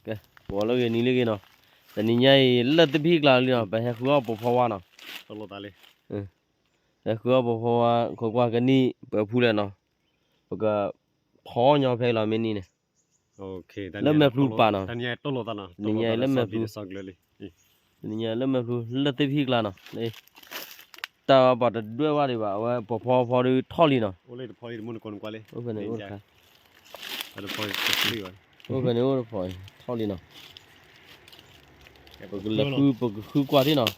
cái bỏ lo cái ní lấy cái nóแต่นี่ใหญ่ละตะพี่กลาเลยเนาะไปให้ครัวบ่พอว่าเนาะ ตลอดตาเลย แต่ครัวบ่พอว่าขอกว่ากันนี่เปิดผู้แล้วเนาะปก็พอยอเพลาแม่นี่เนี่ย โอเค แล้วแม่พลูปาเนาะ ตันใหญ่ตลอดตาเนาะ นี่ใหญ่แล้วแม่พลู สักเลยนี่ใหญ่แล้วแม่พลูละตะพี่กลาเนาะนี่ตาบ่ได้ด้วยว่าดีว่าว่าพอดูท่อลีเนาะ โอ้เลยพอดีมุนคนกว่าเลย โอ้เป็นโอ้ค่ะ แล้วพอดีว่า โอ้เป็นโอ้พอท่อลีเนาะปกละคือกว่าที่เนาะ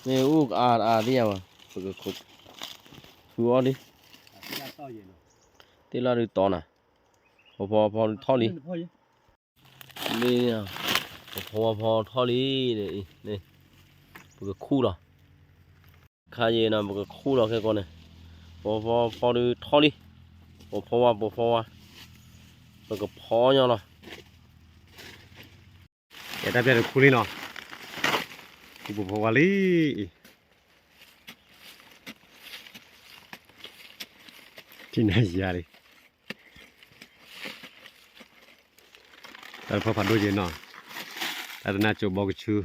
นี่อูกอาที่อ่ะปกคุกคือว่าดิที่เราดูตอนน่ะพอท่อลีนี่อ่ะพอท่อลีนี่ปกคู่เนาะคาเยนะปกคู่เนาะแค่ก่อนเนี่ยพอดูท่อลีพอว่าปกพอเนาะ แกได้เป็นคุยเนาะกูบอกว่าลีที่ไหนยาเลยแต่พอผัดด้วยเย็นเนาะแต่น่าจะบอกชื่อ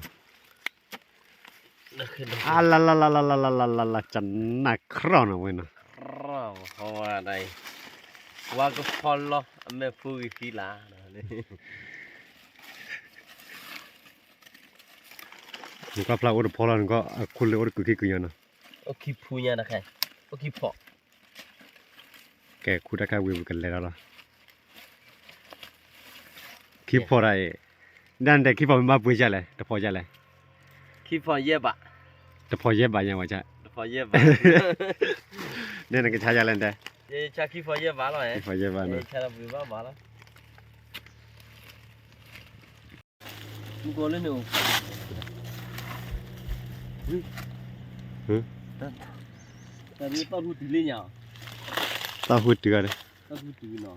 ลาจันนักครอนเอาไว้เนาะ เพราะว่าใดว่าก็พอลอแม่พูดกีฬานี่ นี่ก็พลาอดพอแล้วก็คุณเลยอดกุกี่กุยเนาะ โอเคพูญานะแค่โอเคพอ แกคุดได้วิวกันแล้วล่ะคลิปพอได้นั่นแต่คลิปพอมาปุ้ยจะเลยแต่พอจะเลย คิดพอเย็บอ่ะ แต่พอเย็บยังว่าจะ พอเย็บอ่ะ เนี่ยนั่นก็ใช้อะไรแต่ เยชาคิดพอเย็บบ้าแล้ว พอเย็บบ้าน เย เนาะ ชาบุบ้าบ้าแล้วมึงก็เล่นหนูแต่นี่ต้องพูดถึงเรื่องอย่าง ตาหุดเดือด ต้องพูดถึงเนาะ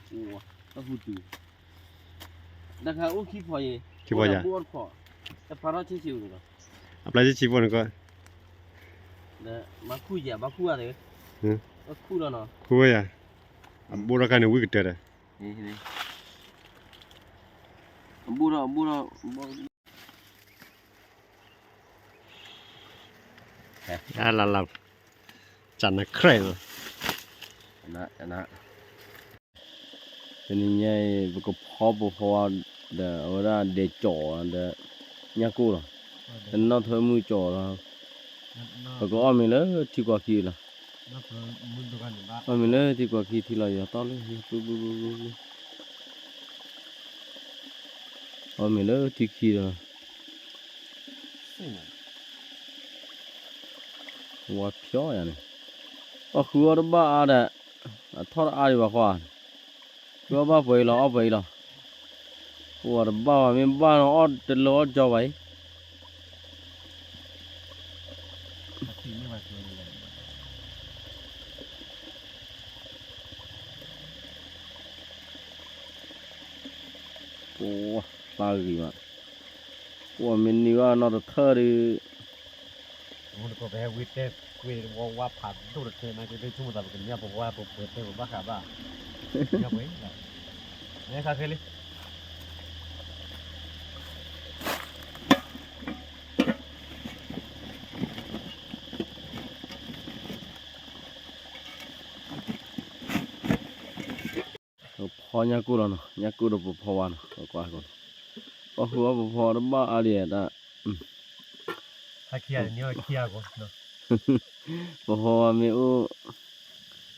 โอ้ต้องพูดถึงนะครับโอ้คิดพอเย่ คิดว่าจะ บวชพอแต่พาราชิวๆเนาะ อัปลายชิบอนก็ เนี่ยมาคุยอ่ะมาคุยอะไรมาคุยแล้วเนาะ คุยอ่ะบุรุษกันวิกเตอร์ นี่บุรุลาจันนักใครเนาะ นะเป็นยังไงก็พอเดี๋ยวว่าเดจ่อเดี๋ยวเนี่ยกูเหรอแต่นอกเธอมือจ่อแล้วก็อ้อมเลยที่กว่าขี้ละอ้อมเลยที่กว่าขี้ที่เราอย่าต้อนเลยปุ๊บอ้อมเลยที่ขี้ละว่าเพี้ยอย่างนี้ก็คือว่าบ้าอะไรทอดอะไรบ้างกว่าคือว่าไปแล้วเอาไปแล้วว่าบ้าไม่บ้าเราอดจะรอจะไว้โอ้ลากี่มาว่ามันนี่ว่านอตเธอดิมันก็ไปวิทย์เต้คุยว่าผ่านตู้รถเข็นนะจะได้ชุ่มตาเป็นเนี่ยบอกว่าผมเปิดเต้ผมบ้าขาบ้าเนี่ยเว้ยเนี่ยคาเคลี่พอยากูแล้วเนาะยากูเราพอวันกว่าก่อนก็คือว่าพอแล้วบ้าอะไรอ่ะถ้าเคลียร์เนี่ยเคลียร์ก่อนเนาะ พอมี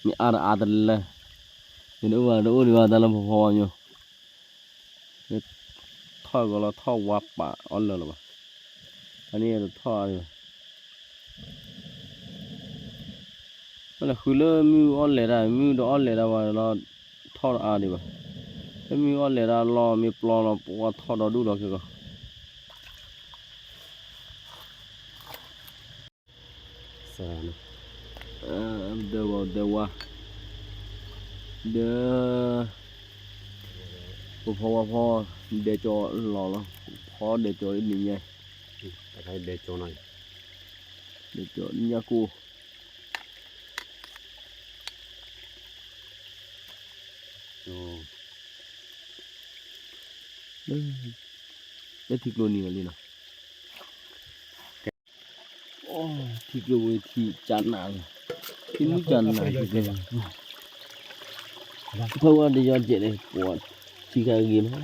มีอาดเลยมีดูว่าแต่ละพออยู่นี่ท่อก็เราท่อวับปะอ่อนเลยหรอวะอันนี้ท่ออยู่มันคือเริ่มมีอ่อนเลยได้มีดอ่อนเลยได้ว่าเราท่ออาดีวะแล้วมีอ่อนเลยได้เรามีปลอเราปวดท่อเราดูเราคือก็เดี๋ยวพอเดี๋ยวจอหล่อแล้วพอเดี๋ยวจออีกนิดไง แต่เดโจหน่อย เดี๋ยวจอเนี่ยกู ได้ทิกโลนี่เลยเนาะโอ้ทิกโลที่จานหนาที่มุจานหนาที่เลยเพราะว่าได้ยอดเจ็ดเลยปวดที่กากินฮะ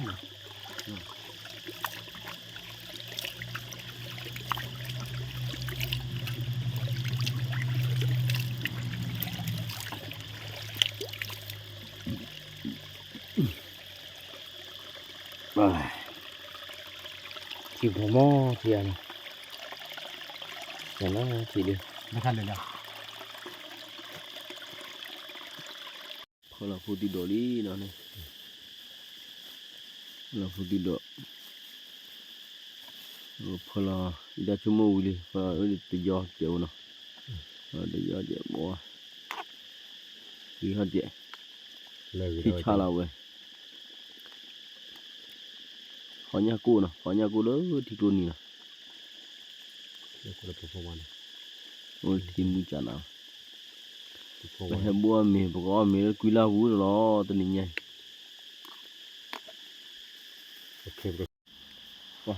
ที่ผมมอเทียนอย่างนั้นทีเดียว ไม่ทันเลยนะ พอเราพูดติดดอลี่เนาะเนี่ยเราพูดติดดอพอเราได้ชั่วโมงเลยพอเราติดยอดเดียวเนาะติดยอดเดียวบ่ที่เขาเจ๊ที่ชาเราเว้ยขอญากูเนาะขอญากูเลยที่ตัวนี้เนาะ เดี๋ยวคนละพวกวัน โอ้ยที่มุจานะไปให้บัวมีบอกว่ามีกุยลาวูเนาะตัวนี้ไง โอเคบร ว้า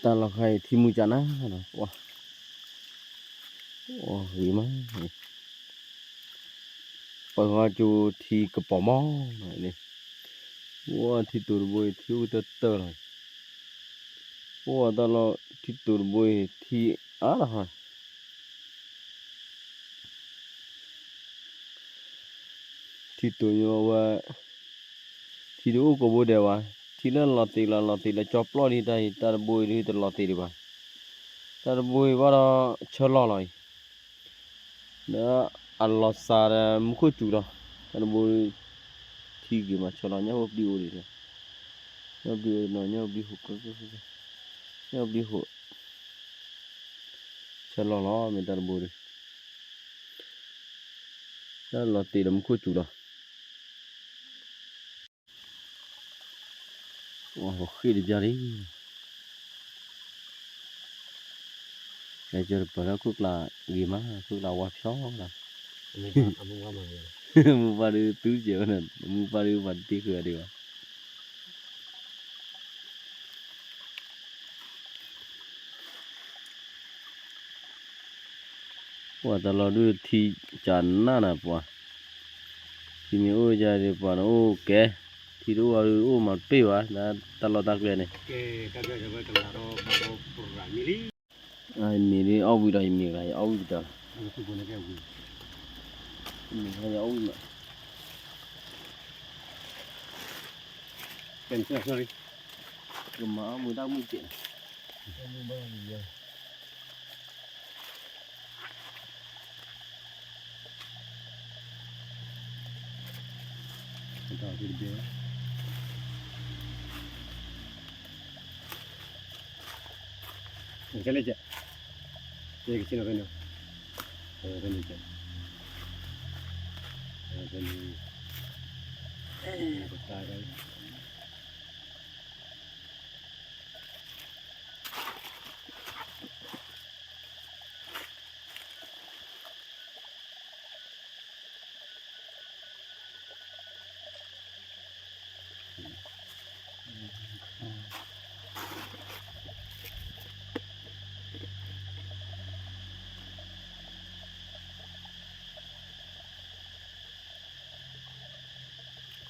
ตาเราใครที่มุจานะเนาะว้าโอ้ยมั้งไปว่าจูที่กระป๋อมอนี่ว่าที่ตัวบอยที่อุตตะเลยว่าตาเราที่ตัวบอยที่อะไรฮะที่ตัวโยว่าที่ดูก็บ่ได้ว่าที่นั่นลอติละจอบล้อนี่ได้ตาบอยนี่ตลอดติดิบ่าตาบอยว่าชะลอเลยนะอัลลอฮ์ซาระมุขจุระตาบอยที่กี่มาชะลอเนี่ยอบดีโอดิเนี่ยอบดีเนาะเนี่ยอบดีหุกเนี่ยอบดีหุชะลอล้อมีตาบอยนั่นลอติละมุขจุระโอ้ขี้ดิจารีไอ้เจอปะคุกลากี่มาคุกลาวับช่อละ มึงว่ามาเลย mu baru tujuh kan mu baru mati ke dia wah kalau dulu thi chana na pa thì mi ôi ra thì pa nó ok thì du baru mà pe wa na talo tak ne ke kagak coba kelaro mau program ini ai mi ni au bi dai mi gai au bi da itu guna kayak gue mi hai au ma kan sorry cuma mu dak mu ti mu bang ya kita video चले जा ये किसी ने कहना कहनी जा कहनी बता रहा है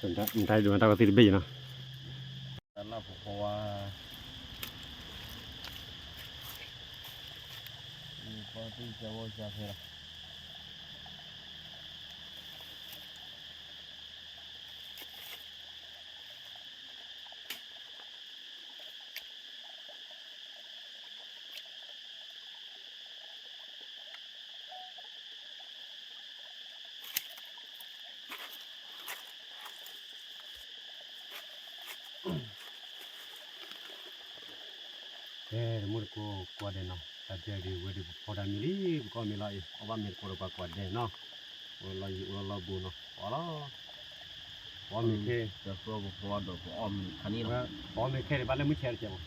entah dulu entah kau tidur na Allah pokoknya ni pasti jauh jauh murko kuade no tadi di wedi poda mili ko milai oba mir ko ba kuade no ola bu no ola o mi keจะก็พอดอกอ้อมคันนี้เนาะ o mi ke bale mu cher jamo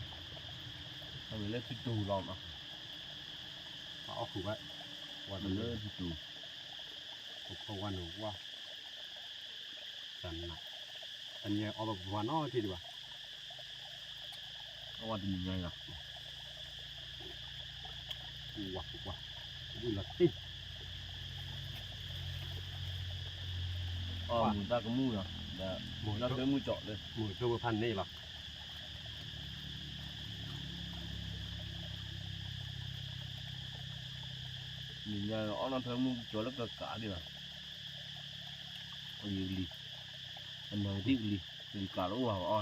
เอาไปเลยที่ดูลองเนาะ o ku ba ว่าไปเลยที่ดู ko wa no wa san na อันนี้เอาแบบว่าน้อที่ดีกว่า เอาว่าดีไงล่ะ ว้าดูละติ อ๋อหมูตากระมูเนาะแต่ หมู แล้วเคยมูเจาะเลย หมูชั่วพันนี่หรอ มีไงอ๋อนั่นเธอมูเจาะแล้วก็กะดิล่ะลีลีอันนั้นที่ลีกะแล้วว่าอ๋อ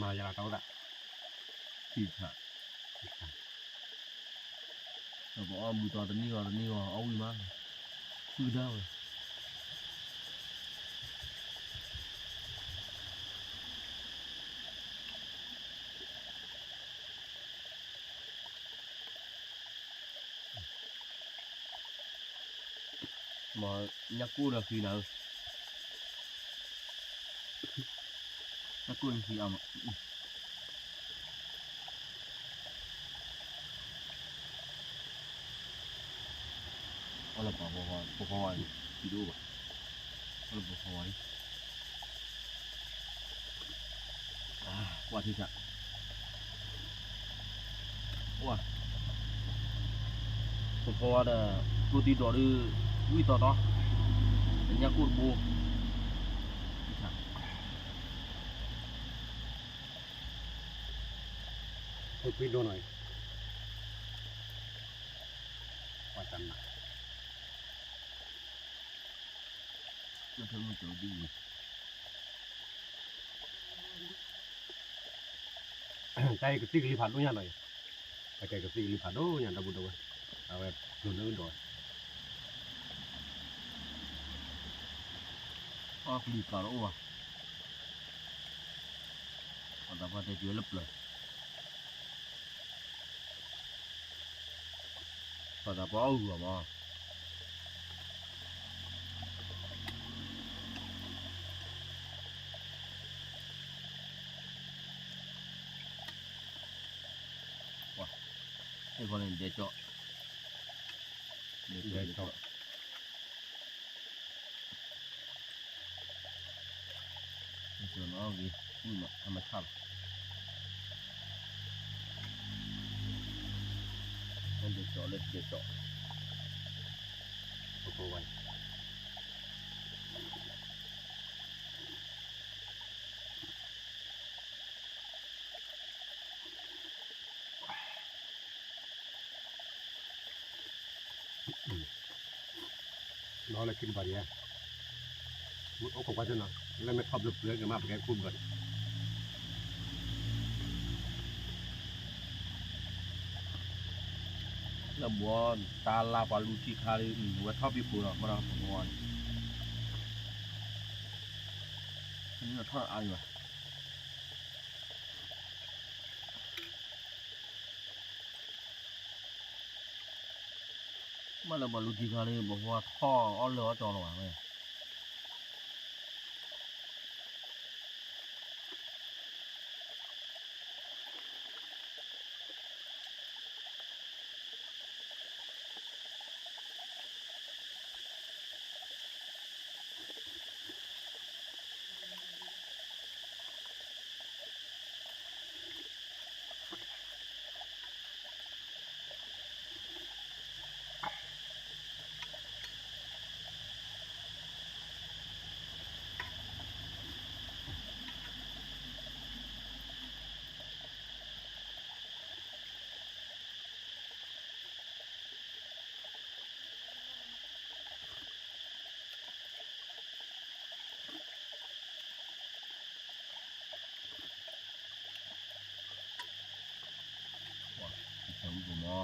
มาอย่างเราละ ที่ค่ะแต่บอกว่ามูตอนนี้ว่าเอาอีมาคือได้เลยmà nhắc cô là khi nào nhắc cô là khi nào mà đó là bộ hỏi video à đó là bộ hỏi qua thì chặt qua bộ hỏi là cô tí đó đi vui to to nhắc cô bố Thôi quy đô này quan tâm nào nó thơm một chỗ đi tay cái xí cái phạt đúng nha rồi cái xí cái phạt đúng nha đâu đâu à vậy rồi nữa rồi đi cả đâu à còn ta phải chơi lấp rồi còn ta bảo rồi mà cái con này để cho cho nó gì mà ăn mà thầm nên để cho lên để cho cô vậy nó là kinh bari mức ốc quá chân nào lên mới thập được lưới cái mà cái phun vậy là buồn ta la và luchi khali và thắp bị phù rồi mà nó buồnนี่เราทอดอะไรวะมันเรามาลูจีคาเลยบอกว่าท่ออ้อเหลือจอหรอวะเนี่ยผมผมอ๋อ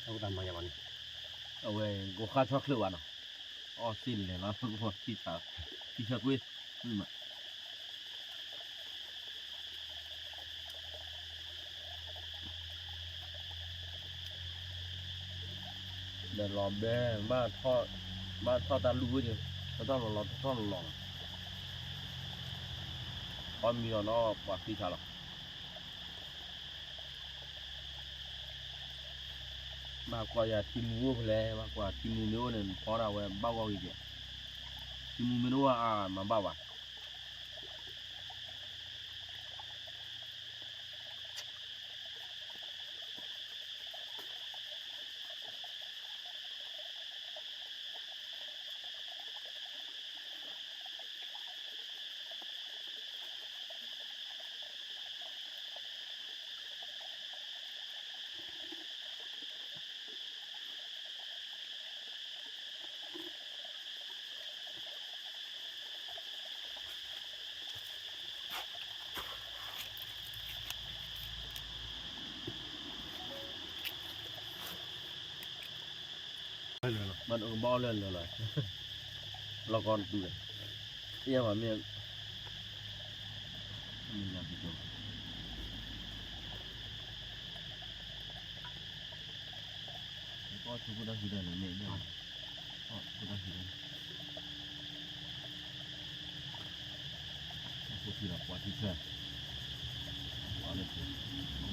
đâu làm mà nhà mình เอาไว้กูฆ่าช็อกเลยวันอ่ะอ๋อสิ้นเลยแล้วพอที่ฉากเว้ยนี่มา เดินรอบเด้มาทอดตาลูกอยู่ต้องรอพอมีเนาะกว่าที่ชาหรอกมากกว่าอย่าทิมูเพลมากกว่าทิมูเนื้อเนี่ยพอเราไว้บ้าวอีกเนี่ยทิมูไม่รู้ว่ามาบ้าวมันบ่เล่นเลยเราก่อนดูเลยยังว่ามีนะพี่น้องก็ทุกคนได้เนี่ยเนี่ยก็ทุกคนได้พวกที่เราปวดที่แท้ว่าเลยโอ้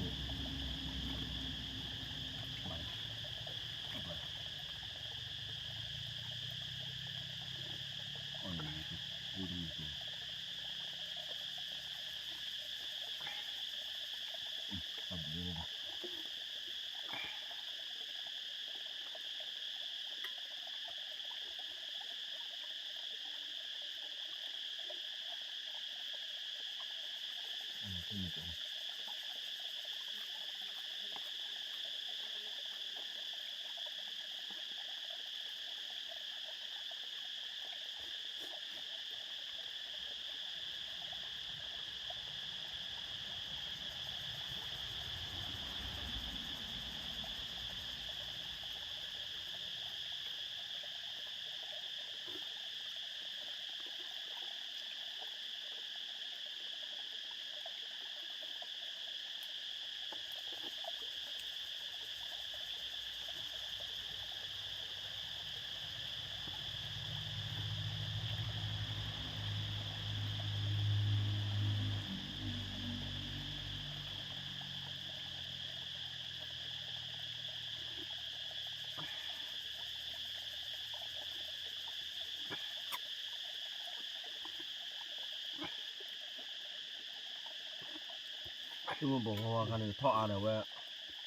ที่มันบอกว่าคันท่ออาเนี่ยว่า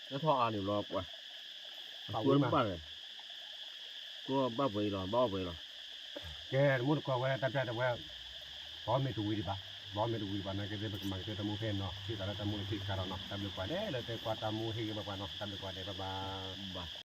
แล้วท่ออาเนี่ยรอบว่าตัวมันบ้าเลยตัวบ้าไปหรอบ้าไปหรอ Che molto qua guarda tappiata guarda. Poi tu guidi ba. Poi tu guidi ba na che deve ma che tamu fe no. Ci sarà tamu ti caro no. Tamu qua le te qua tamu he ba no. Tamu qua de ba ba.